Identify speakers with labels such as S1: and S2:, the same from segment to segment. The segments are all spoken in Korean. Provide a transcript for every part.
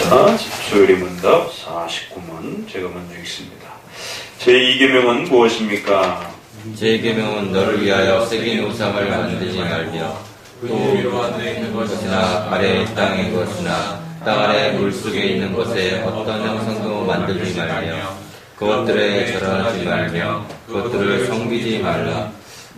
S1: 있습니다. 조율의 문답 49문 제가 먼저 읽습니다. 제2계명은 무엇입니까?
S2: 제2계명은 너를 위하여 새긴 우상을 만들지 말며 또 위로 하늘에 있는 것이나 아래 땅의 것이나 땅 아래 물속에 있는 것에 어떤 형상도 만들지 말며 그것들에 절하지 말며 그것들을 섬기지 말라.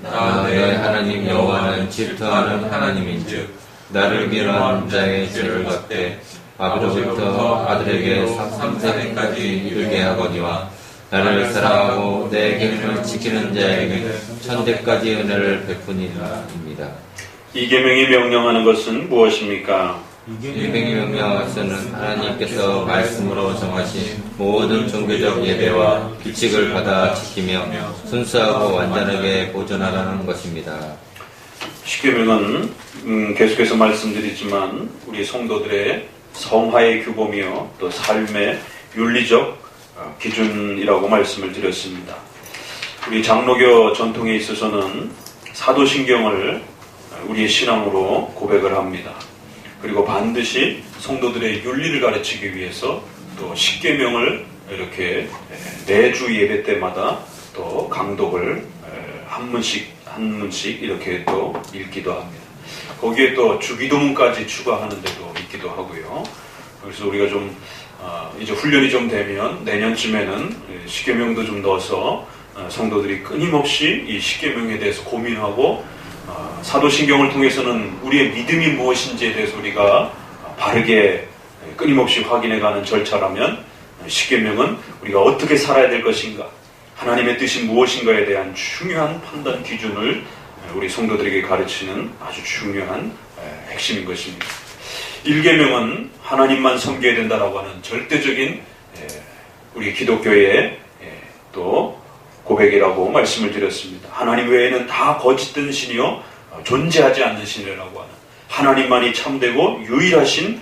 S2: 나 너의 하나님 여호와는 질투하는 하나님인즉 나를 미워하는 자의 죄를 갚되 아버지부터 아들에게 3세까지 이르게 하거니와 나를 사랑하고 내 계명을 지키는 자에게 천대까지 은혜를 베푸니라.입니다.
S1: 이 계명이 명령하는 것은 무엇입니까?
S2: 이 계명이 명령하시는 하나님께서 말씀으로 정하신 모든 종교적 예배와 규칙을 받아 지키며 순수하고 완전하게 보존하라는 것입니다.
S1: 십계명은 계속해서 말씀드리지만 우리 성도들의 성화의 규범이요 또 삶의 윤리적 기준이라고 말씀을 드렸습니다. 우리 장로교 전통에 있어서는 사도신경을 우리의 신앙으로 고백을 합니다. 그리고 반드시 성도들의 윤리를 가르치기 위해서 또 십계명을 이렇게 매주 예배 때마다 또 강독을 한 문씩 이렇게 또 읽기도 합니다. 거기에 또 주기도문까지 추가하는 데도 있기도 하고요. 그래서 우리가 좀 이제 훈련이 좀 되면 내년쯤에는 십계명도 좀 넣어서 성도들이 끊임없이 이 십계명에 대해서 고민하고 사도신경을 통해서는 우리의 믿음이 무엇인지에 대해서 우리가 바르게 끊임없이 확인해가는 절차라면 십계명은 우리가 어떻게 살아야 될 것인가, 하나님의 뜻이 무엇인가에 대한 중요한 판단 기준을 우리 성도들에게 가르치는 아주 중요한 핵심인 것입니다. 1계명은 하나님만 섬겨야 된다라고 하는 절대적인 우리 기독교의 또 고백이라고 말씀을 드렸습니다. 하나님 외에는 다 거짓된 신이요 존재하지 않는 신이라고 하는 하나님만이 참되고 유일하신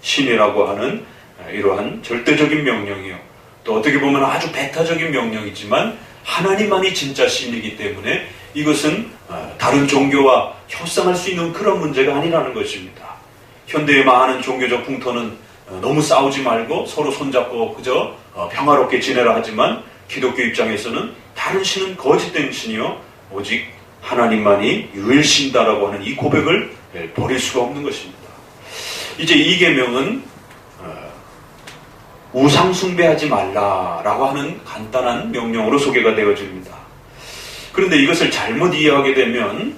S1: 신이라고 하는 이러한 절대적인 명령이요 또 어떻게 보면 아주 배타적인 명령이지만 하나님만이 진짜 신이기 때문에 이것은 다른 종교와 협상할 수 있는 그런 문제가 아니라는 것입니다. 현대의 많은 종교적 풍토는 너무 싸우지 말고 서로 손잡고 그저 평화롭게 지내라 하지만 기독교 입장에서는 다른 신은 거짓된 신이요 오직 하나님만이 유일신다라고 하는 이 고백을 버릴 수가 없는 것입니다. 이제 이 계명은 우상 숭배하지 말라라고 하는 간단한 명령으로 소개가 되어집니다. 그런데 이것을 잘못 이해하게 되면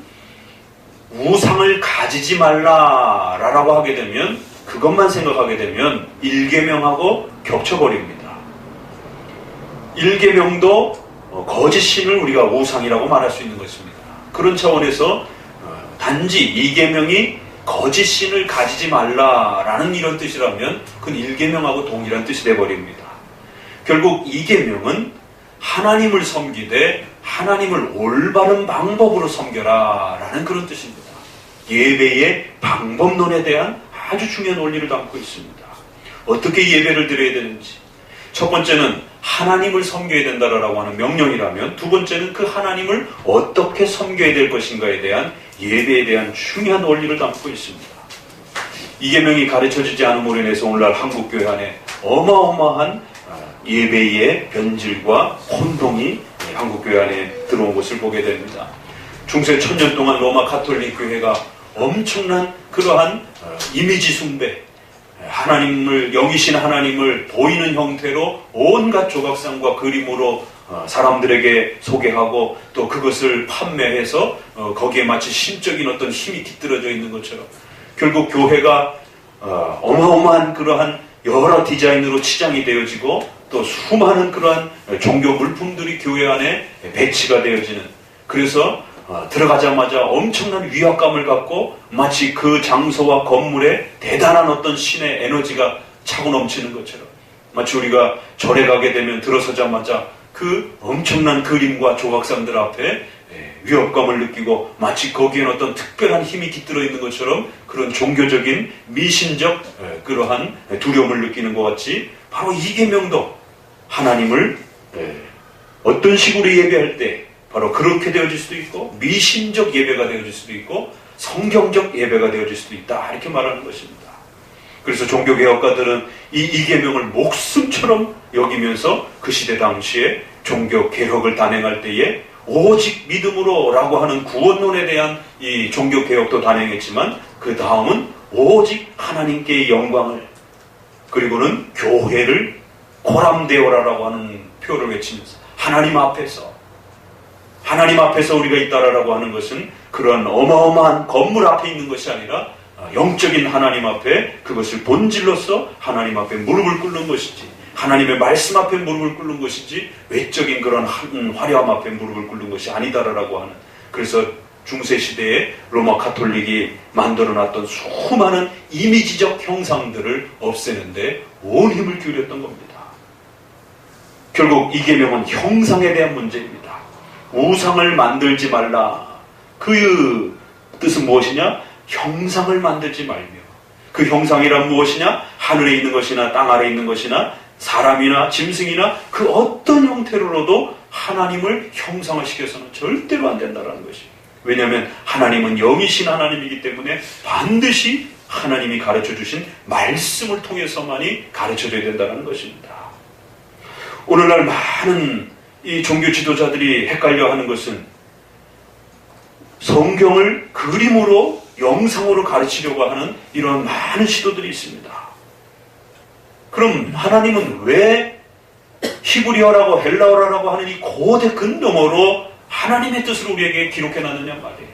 S1: 우상을 가지지 말라라고 하게 되면 그것만 생각하게 되면 1계명하고 겹쳐버립니다. 1계명도 거짓 신을 우리가 우상이라고 말할 수 있는 것입니다. 그런 차원에서 단지 2계명이 거짓 신을 가지지 말라라는 이런 뜻이라면 그건 1계명하고 동일한 뜻이 되어버립니다. 결국 2계명은 하나님을 섬기되 하나님을 올바른 방법으로 섬겨라 라는 그런 뜻입니다. 예배의 방법론에 대한 아주 중요한 원리를 담고 있습니다. 어떻게 예배를 드려야 되는지, 첫 번째는 하나님을 섬겨야 된다라고 하는 명령이라면 두 번째는 그 하나님을 어떻게 섬겨야 될 것인가에 대한 예배에 대한 중요한 원리를 담고 있습니다. 이 계명이 가르쳐지지 않음으로 인해서 오늘날 한국교회 안에 어마어마한 예배의 변질과 혼동이 한국교회 안에 들어온 것을 보게 됩니다. 중세 1000년 동안 로마 가톨릭 교회가 엄청난 그러한 이미지 숭배, 하나님을 영이신 하나님을 보이는 형태로 온갖 조각상과 그림으로 사람들에게 소개하고 또 그것을 판매해서 거기에 마치 신적인 어떤 힘이 깃들어져 있는 것처럼 결국 교회가 어마어마한 그러한 여러 디자인으로 치장이 되어지고 또 수많은 그러한 종교 물품들이 교회 안에 배치가 되어지는, 그래서 들어가자마자 엄청난 위압감을 갖고 마치 그 장소와 건물에 대단한 어떤 신의 에너지가 차고 넘치는 것처럼 마치 우리가 절에 가게 되면 들어서자마자 그 엄청난 그림과 조각상들 앞에 위협감을 느끼고 마치 거기엔 어떤 특별한 힘이 깃들어 있는 것처럼 그런 종교적인 미신적 그러한 두려움을 느끼는 것 같이 바로 이 계명도 하나님을 어떤 식으로 예배할 때 바로 그렇게 되어질 수도 있고 미신적 예배가 되어질 수도 있고 성경적 예배가 되어질 수도 있다 이렇게 말하는 것입니다. 그래서 종교개혁가들은 이 계명을 목숨처럼 여기면서 그 시대 당시에 종교개혁을 단행할 때에 오직 믿음으로 라고 하는 구원론에 대한 이 종교개혁도 단행했지만 그 다음은 오직 하나님께의 영광을, 그리고는 교회를 고람되어라라고 하는 표를 외치면서 하나님 앞에서 우리가 있다라고 하는 것은 그런 어마어마한 건물 앞에 있는 것이 아니라 영적인 하나님 앞에, 그것을 본질로서 하나님 앞에 무릎을 꿇는 것이지, 하나님의 말씀 앞에 무릎을 꿇는 것이지 외적인 그런 화려함 앞에 무릎을 꿇는 것이 아니다라고 하는, 그래서 중세시대에 로마 가톨릭이 만들어놨던 수많은 이미지적 형상들을 없애는데 온 힘을 기울였던 겁니다. 결국 이 계명은 형상에 대한 문제입니다. 우상을 만들지 말라. 그 뜻은 무엇이냐? 형상을 만들지 말며, 그 형상이란 무엇이냐? 하늘에 있는 것이나 땅 아래에 있는 것이나 사람이나 짐승이나 그 어떤 형태로라도 하나님을 형상을 시켜서는 절대로 안 된다는 것이. 왜냐하면 하나님은 영이신 하나님이기 때문에 반드시 하나님이 가르쳐주신 말씀을 통해서만이 가르쳐줘야 된다는 것입니다. 오늘날 많은 이 종교 지도자들이 헷갈려하는 것은 성경을 그림으로 영상으로 가르치려고 하는 이런 많은 시도들이 있습니다. 그럼 하나님은 왜 히브리어라고 헬라어라고 하는 이 고대 근동어로 하나님의 뜻을 우리에게 기록해놨느냐 말이에요.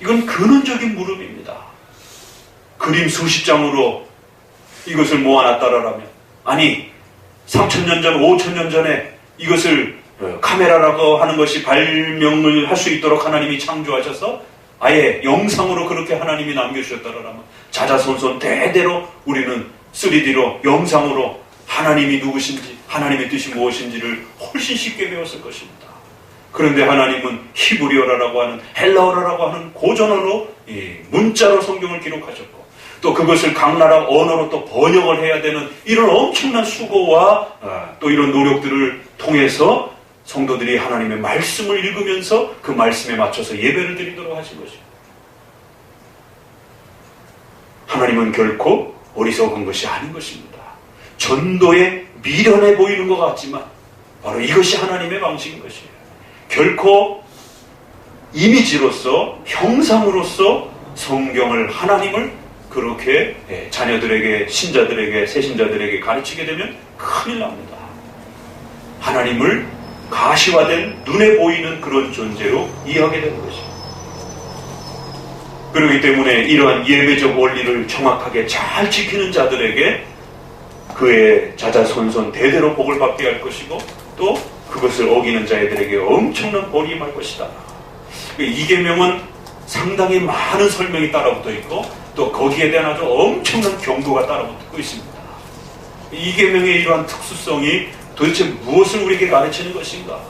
S1: 이건 근원적인 물음입니다. 그림 수십 장으로 이것을 모아놨다라면, 아니 3,000년 전, 5,000년 전에 이것을 카메라라고 하는 것이 발명을 할 수 있도록 하나님이 창조하셔서 아예 영상으로 그렇게 하나님이 남겨주셨다라면 자자손손 대대로 우리는 3D로 영상으로 하나님이 누구신지, 하나님의 뜻이 무엇인지를 훨씬 쉽게 배웠을 것입니다. 그런데 하나님은 히브리어라고 하는, 헬라어라고 하는 고전어로 문자로 성경을 기록하셨고, 또 그것을 각 나라 언어로 또 번역을 해야 되는 이런 엄청난 수고와 또 이런 노력들을 통해서 성도들이 하나님의 말씀을 읽으면서 그 말씀에 맞춰서 예배를 드리도록 하신 것이죠. 하나님은 결코 어리석은 것이 아닌 것입니다. 전도에 미련해 보이는 것 같지만 바로 이것이 하나님의 방식인 것이에요. 결코 이미지로서, 형상으로서 성경을, 하나님을 그렇게 자녀들에게, 신자들에게, 새신자들에게 가르치게 되면 큰일 납니다. 하나님을 가시화된 눈에 보이는 그런 존재로 이해하게 되는 것입니다. 그렇기 때문에 이러한 예배적 원리를 정확하게 잘 지키는 자들에게 그의 자자손손 대대로 복을 받게 할 것이고, 또 그것을 어기는 자들에게 엄청난 벌이 임할 것이다. 이 계명은 상당히 많은 설명이 따라붙어 있고, 또 거기에 대한 아주 엄청난 경고가 따라붙고 있습니다. 이 계명의 이러한 특수성이 도대체 무엇을 우리에게 가르치는 것인가?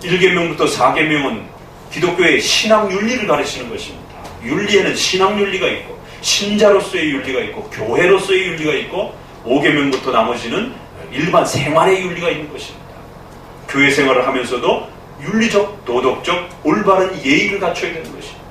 S1: 1계명부터 4계명은 기독교의 신앙 윤리를 가르치는 것입니다. 윤리에는 신앙 윤리가 있고, 신자로서의 윤리가 있고, 교회로서의 윤리가 있고, 5계명부터 나머지는 일반 생활의 윤리가 있는 것입니다. 교회 생활을 하면서도 윤리적, 도덕적, 올바른 예의를 갖춰야 되는 것입니다.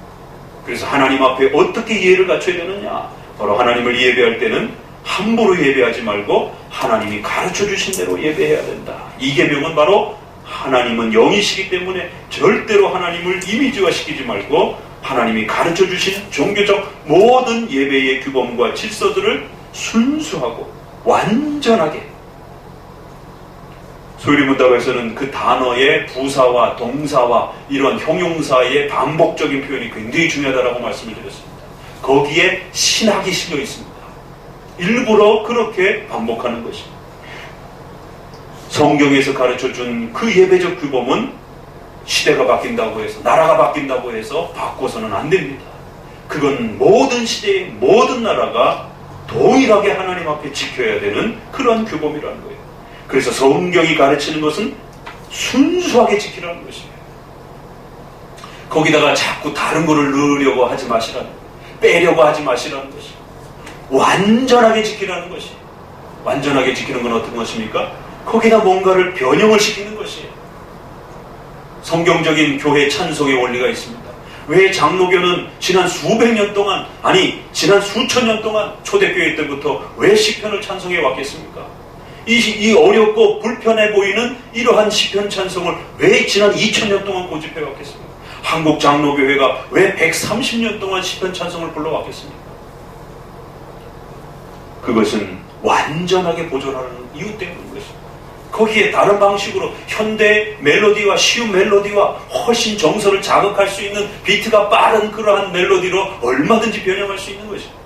S1: 그래서 하나님 앞에 어떻게 예의를 갖춰야 되느냐? 바로 하나님을 예배할 때는 함부로 예배하지 말고 하나님이 가르쳐 주신 대로 예배해야 된다. 이 계명은 바로 하나님은 영이시기 때문에 절대로 하나님을 이미지화시키지 말고 하나님이 가르쳐 주신 종교적 모든 예배의 규범과 질서들을 순수하고 완전하게, 소위 문답에서는 그 단어의 부사와 동사와 이런 형용사의 반복적인 표현이 굉장히 중요하다고 말씀을 드렸습니다. 거기에 신학이 실려 있습니다. 일부러 그렇게 반복하는 것입니다. 성경에서 가르쳐준 그 예배적 규범은 시대가 바뀐다고 해서, 나라가 바뀐다고 해서 바꿔서는 안 됩니다. 그건 모든 시대의 모든 나라가 동일하게 하나님 앞에 지켜야 되는 그런 규범이라는 거예요. 그래서 성경이 가르치는 것은 순수하게 지키라는 것이에요. 거기다가 자꾸 다른 거를 넣으려고 하지 마시라는 거예요. 빼려고 하지 마시라는 것이에요. 완전하게 지키라는 것이에요. 완전하게 지키는 건 어떤 것입니까? 거기다 뭔가를 변형을 시키는 것이에요. 성경적인 교회 찬송의 원리가 있습니다. 왜 장로교는 지난 수백 년 동안, 아니 지난 수천 년 동안 초대교회 때부터 왜 시편을 찬송해 왔겠습니까? 이 어렵고 불편해 보이는 이러한 시편 찬송을 왜 지난 2000년 동안 고집해 왔겠습니까? 한국 장로교회가 왜 130년 동안 시편 찬송을 불러왔겠습니까? 그것은 완전하게 보존하는 이유 때문인 것입니다. 거기에 다른 방식으로 현대 멜로디와 쉬운 멜로디와 훨씬 정서를 자극할 수 있는 비트가 빠른 그러한 멜로디로 얼마든지 변형할 수 있는 것입니다.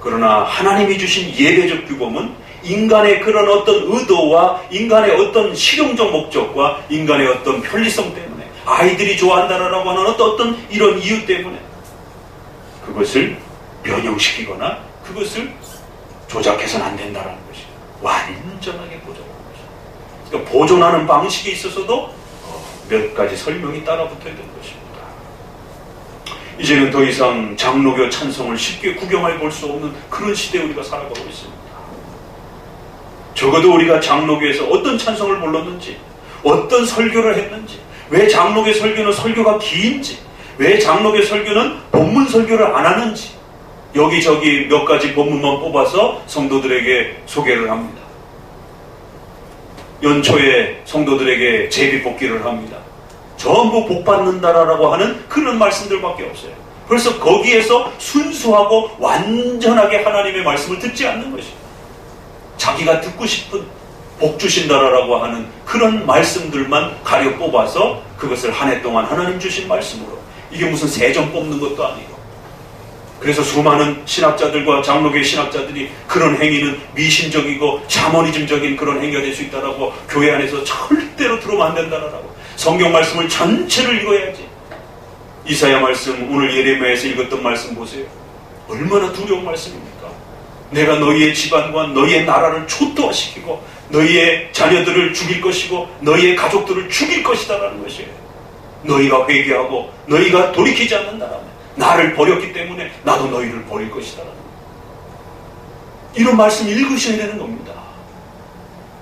S1: 그러나 하나님이 주신 예배적 규범은 인간의 그런 어떤 의도와 인간의 어떤 실용적 목적과 인간의 어떤 편리성 때문에 아이들이 좋아한다라고 하는 어떤 이런 이유 때문에 그것을 변형시키거나 그것을 조작해서는 안 된다는 것이 완전하게 보존하는 것입니다. 그러니까 보존하는 방식에 있어서도 몇 가지 설명이 따라붙어야 되는 것입니다. 이제는 더 이상 장로교 찬송을 쉽게 구경해 볼 수 없는 그런 시대에 우리가 살아가고 있습니다. 적어도 우리가 장로교에서 어떤 찬송을 불렀는지, 어떤 설교를 했는지, 왜 장로교 설교는 설교가 긴지, 왜 장로교 설교는 본문 설교를 안 하는지, 여기저기 몇 가지 본문만 뽑아서 성도들에게 소개를 합니다. 연초에 성도들에게 제비뽑기를 합니다. 전부 복받는다라고 하는 그런 말씀들밖에 없어요. 그래서 거기에서 순수하고 완전하게 하나님의 말씀을 듣지 않는 것입니다. 자기가 듣고 싶은 복 주신다라고 하는 그런 말씀들만 가려 뽑아서 그것을 한 해 동안 하나님 주신 말씀으로, 이게 무슨 세점 뽑는 것도 아니고, 그래서 수많은 신학자들과 장로교의 신학자들이 그런 행위는 미신적이고 샤머니즘적인 그런 행위가 될 수 있다라고 교회 안에서 절대로 들어오면 안 된다라고, 성경 말씀을 전체를 읽어야지. 이사야 말씀, 오늘 예레미야에서 읽었던 말씀 보세요. 얼마나 두려운 말씀입니까? 내가 너희의 집안과 너희의 나라를 초토화시키고 너희의 자녀들을 죽일 것이고 너희의 가족들을 죽일 것이다라는 것이에요. 너희가 회개하고 너희가 돌이키지 않는다라면 나를 버렸기 때문에 나도 너희를 버릴 것이다라는 거예요. 이런 말씀 읽으셔야 되는 겁니다.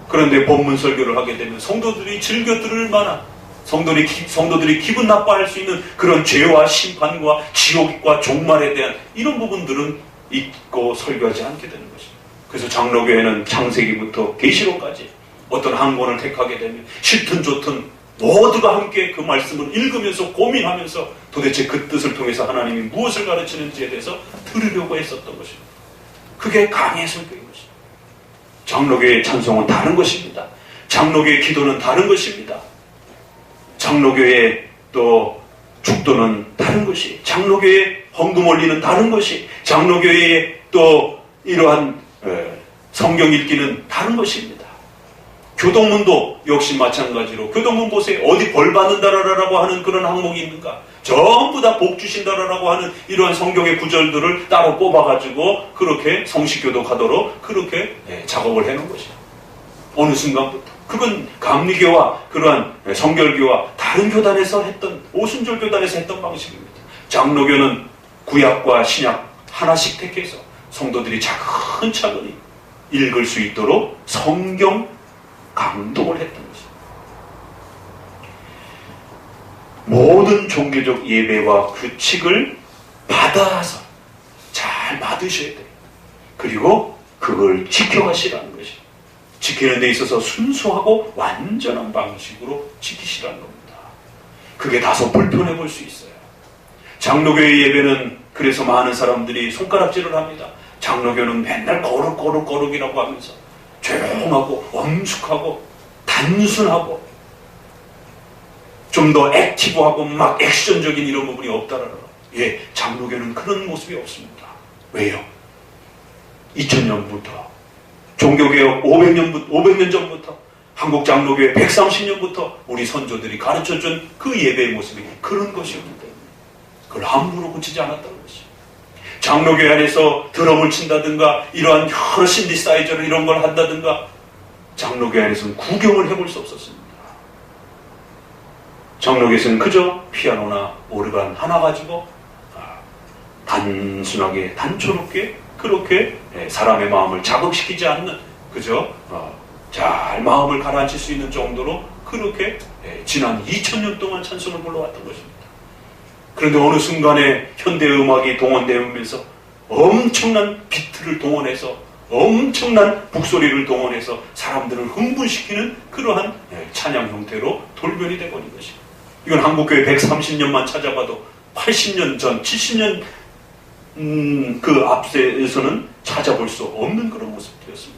S1: 그런데 본문 설교를 하게 되면 성도들이 즐겨 들을 만한, 성도들이 기분 나빠할 수 있는 그런 죄와 심판과 지옥과 종말에 대한 이런 부분들은 잊고 설교하지 않게 되는 것입니다. 그래서 장로교회는 창세기부터 계시록까지 어떤 한 권을 택하게 되면 싫든 좋든 모두가 함께 그 말씀을 읽으면서 고민하면서 도대체 그 뜻을 통해서 하나님이 무엇을 가르치는지에 대해서 들으려고 했었던 것입니다. 그게 강의 설교인 것입니다. 장로교의 찬송은 다른 것입니다. 장로교의 기도는 다른 것입니다. 장로교의 또 축도는 다른 것이, 장로교의 헌금 올리는 다른 것이, 장로교회의 또 이러한 성경 읽기는 다른 것입니다. 교동문도 역시 마찬가지로, 교동문 보세요. 어디 벌 받는다라고 하는 그런 항목이 있는가? 전부 다 복 주신다라고 하는 이러한 성경의 구절들을 따로 뽑아가지고 그렇게 성식교독하도록 그렇게 작업을 해놓은 것이에요. 어느 순간부터. 그건 감리교와 그러한 성결교와 다른 교단에서 했던, 오순절 교단에서 했던 방식입니다. 장로교는 구약과 신약 하나씩 택해서 성도들이 차근차근히 읽을 수 있도록 성경 강독을 했던 것입니다. 모든 종교적 예배와 규칙을 받아서 잘 받으셔야 돼요. 그리고 그걸 지켜가시라는 것입니다. 지키는 데 있어서 순수하고 완전한 방식으로 지키시라는 겁니다. 그게 다소 불편해 볼 수 있어요. 장로교의 예배는 그래서 많은 사람들이 손가락질을 합니다. 장로교는 맨날 거룩이라고 하면서 조용하고 엄숙하고 단순하고 좀 더 액티브하고 막 액션적인 이런 부분이 없다라는 거예요. 예, 장로교는 그런 모습이 없습니다. 왜요? 2000년부터 종교개혁 500년 전부터 한국 장로교회 130년부터 우리 선조들이 가르쳐준 그 예배의 모습이 그런 것이었는데 그걸 함부로 고치지 않았다는 것이죠. 장로교회 안에서 드럼을 친다든가 이러한 여러 신디사이저를 이런 걸 한다든가 장로교회 안에서는 구경을 해볼 수 없었습니다. 장로교에서는 그저 피아노나 오르간 하나 가지고 단순하게 단초롭게 그렇게 사람의 마음을 자극시키지 않는 그저 잘 마음을 가라앉힐 수 있는 정도로 그렇게 지난 2000년 동안 찬송을 불러왔던 것입니다. 그런데 어느 순간에 현대음악이 동원되면서 엄청난 비트를 동원해서 엄청난 북소리를 동원해서 사람들을 흥분시키는 그러한 찬양 형태로 돌변이 되어버린 것입니다. 이건 한국교회 130년만 찾아봐도 80년 전, 70년 그 앞세에서는 찾아볼 수 없는 그런 모습이었습니다.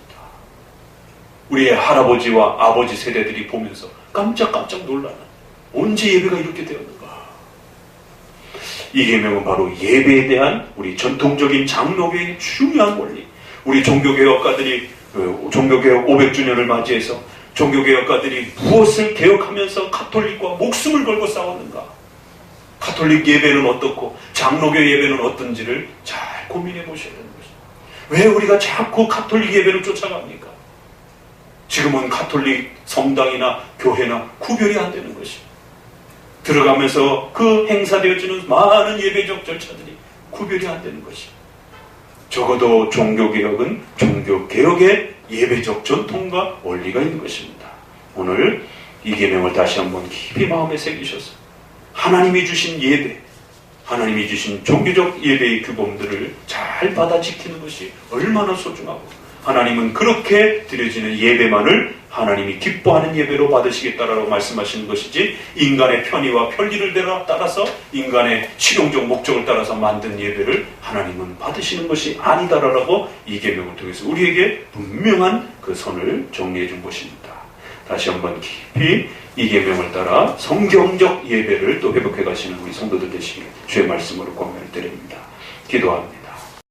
S1: 우리의 할아버지와 아버지 세대들이 보면서 깜짝깜짝 놀라는, 언제 예배가 이렇게 되었는가. 이 계명은 바로 예배에 대한 우리 전통적인 장로교의 중요한 원리. 우리 종교개혁가들이 종교개혁 500주년을 맞이해서 종교개혁가들이 무엇을 개혁하면서 가톨릭과 목숨을 걸고 싸웠는가. 가톨릭 예배는 어떻고 장로교 예배는 어떤지를 잘 고민해 보셔야 되는 것입니다. 왜 우리가 자꾸 가톨릭 예배를 쫓아갑니까? 지금은 가톨릭 성당이나 교회나 구별이 안 되는 것입니다. 들어가면서 그 행사되어지는 많은 예배적 절차들이 구별이 안 되는 것입니다. 적어도 종교개혁은 종교개혁의 예배적 전통과 원리가 있는 것입니다. 오늘 이 계명을 다시 한번 깊이 마음에 새기셔서 하나님이 주신 예배, 하나님이 주신 종교적 예배의 규범들을 잘 받아 지키는 것이 얼마나 소중하고, 하나님은 그렇게 드려지는 예배만을 하나님이 기뻐하는 예배로 받으시겠다라고 말씀하시는 것이지, 인간의 편의와 편리를 따라서 인간의 실용적 목적을 따라서 만든 예배를 하나님은 받으시는 것이 아니다라고 이 계명을 통해서 우리에게 분명한 그 선을 정리해 준 것입니다. 다시 한번 깊이 이 계명을 따라 성경적 예배를 또 회복해 가시는 우리 성도들 되시길 주의 말씀으로 권면을 드립니다. 기도합니다.